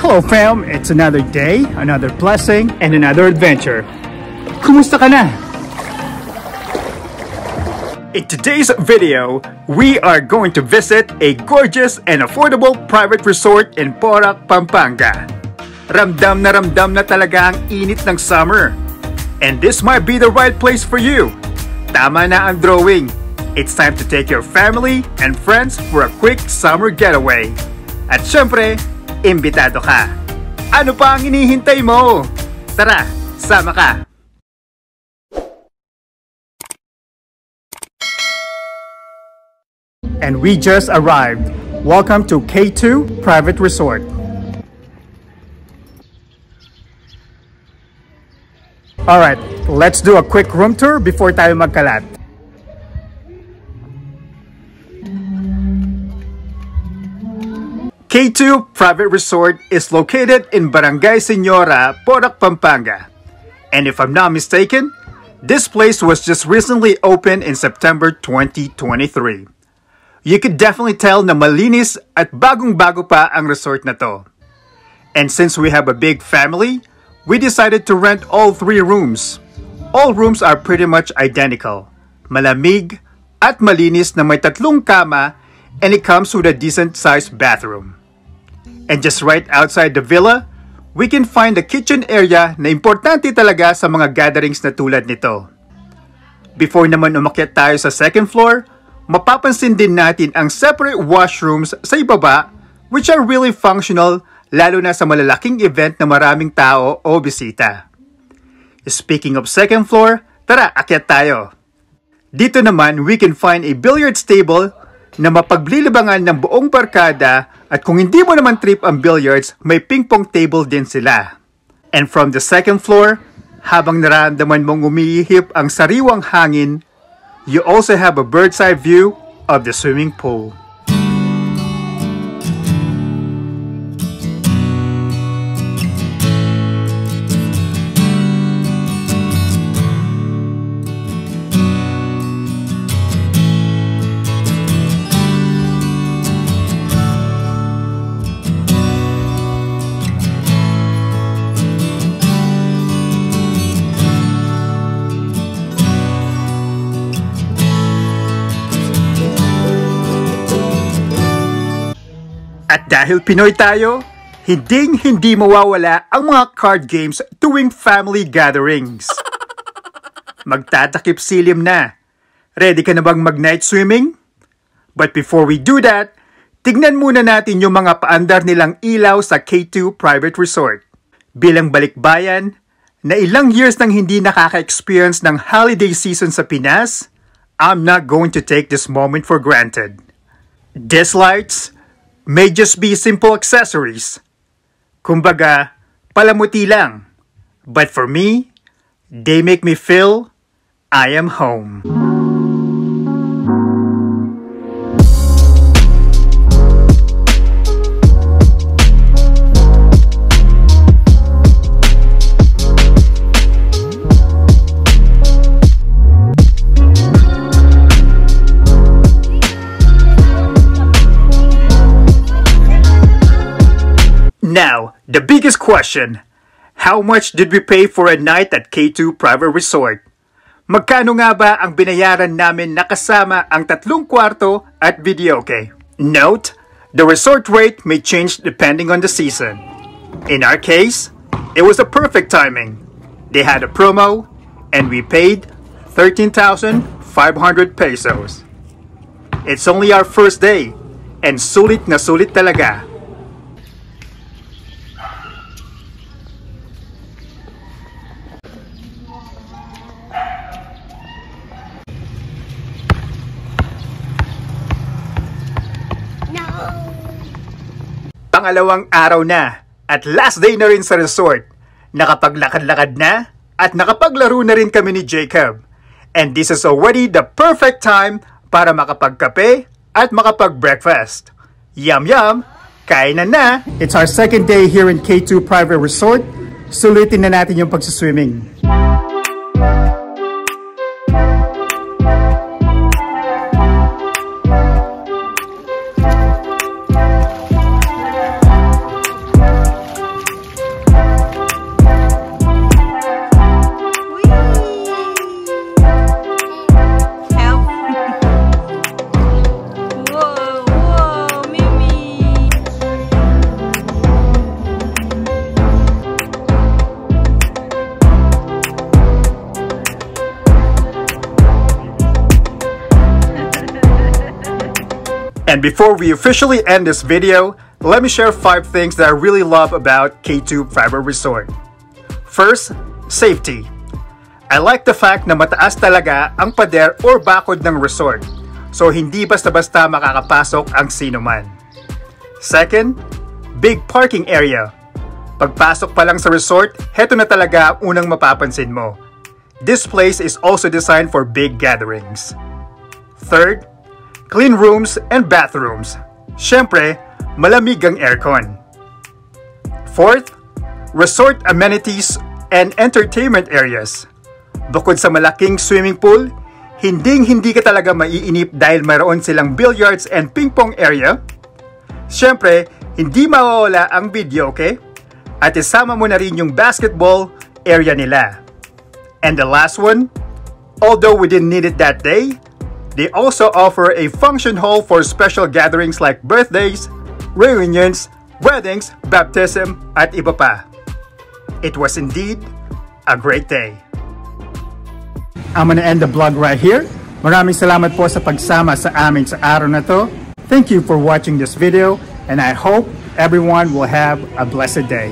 Hello fam, it's another day, another blessing, and another adventure. Kumusta ka na? In today's video, we are going to visit a gorgeous and affordable private resort in Porac, Pampanga. Ramdam na talaga ang init ng summer. And this might be the right place for you. Tama na ang drawing. It's time to take your family and friends for a quick summer getaway. At syempre, imbitado ka. Ano pa ang hinihintay mo? Tara, sama ka! And we just arrived. Welcome to K2 Private Resort. Alright, let's do a quick room tour before tayo magkalat. K2 Private Resort is located in Barangay Señora, Porac, Pampanga. And if I'm not mistaken, this place was just recently opened in September 2023. You could definitely tell na malinis at bagong-bago pa ang resort na to. And since we have a big family, we decided to rent all 3 rooms. All rooms are pretty much identical. Malamig at malinis na may 3 kama, and it comes with a decent-sized bathroom. And just right outside the villa, we can find a kitchen area na importante talaga sa mga gatherings na tulad nito. Before naman umakyat tayo sa second floor, mapapansin din natin ang separate washrooms sa ibaba, which are really functional lalo na sa malalaking event na maraming tao o bisita. Speaking of second floor, tara akyat tayo. Dito naman, we can find a billiards table na mapaglilibangan ng buong barkada, at kung hindi mo naman trip ang billiards, may ping-pong table din sila. And from the second floor, habang nararamdaman mong umihip ang sariwang hangin, you also have a bird's eye view of the swimming pool. At dahil Pinoy tayo, hindi mawawala ang mga card games tuwing family gatherings. Magtatakip silim na. Ready ka na bang mag-night swimming? But before we do that, tignan muna natin yung mga paandar nilang ilaw sa K2 Private Resort. Bilang balikbayan, na ilang years nang hindi nakaka-experience ng holiday season sa Pinas, I'm not going to take this moment for granted. These lights may just be simple accessories. Kumbaga, palamuti lang. But for me, they make me feel I am home. Now, the biggest question, how much did we pay for a night at K2 Private Resort? Magkano nga ba ang binayaran namin na kasama ang 3 kwarto at videoke? Note, the resort rate may change depending on the season. In our case, it was a perfect timing. They had a promo, and we paid 13,500 pesos. It's only our first day, and sulit na sulit talaga. Pangalawang araw na at last day na rin sa resort. Nakapaglakad-lakad na at nakapaglaro na rin kami ni Jacob. And this is already the perfect time para makapagkape at makapag-breakfast. Yum yum! Kain na! It's our second day here in K2 Private Resort. Sulitin na natin yung pagsiswimming. And before we officially end this video, let me share 5 things that I really love about K2 Private Resort. First, safety. I like the fact na mataas talaga ang pader or bakod ng resort, so hindi basta-basta makakapasok ang sino man. Second, big parking area. Pagpasok pa lang sa resort, heto na talaga unang mapapansin mo. This place is also designed for big gatherings. Third, clean rooms and bathrooms. Siyempre, malamig ang aircon. Fourth, resort amenities and entertainment areas. Bukod sa malaking swimming pool, hindi ka talaga maiinip dahil mayroon silang billiards and ping-pong area. Siyempre, hindi mawawala ang video, okay? At isama mo na rin yung basketball area nila. And the last one, although we didn't need it that day, they also offer a function hall for special gatherings like birthdays, reunions, weddings, baptism, at iba pa. It was indeed a great day. I'm gonna end the vlog right here. Maraming salamat po sa pagsama sa amin sa araw na to. Thank you for watching this video, and I hope everyone will have a blessed day.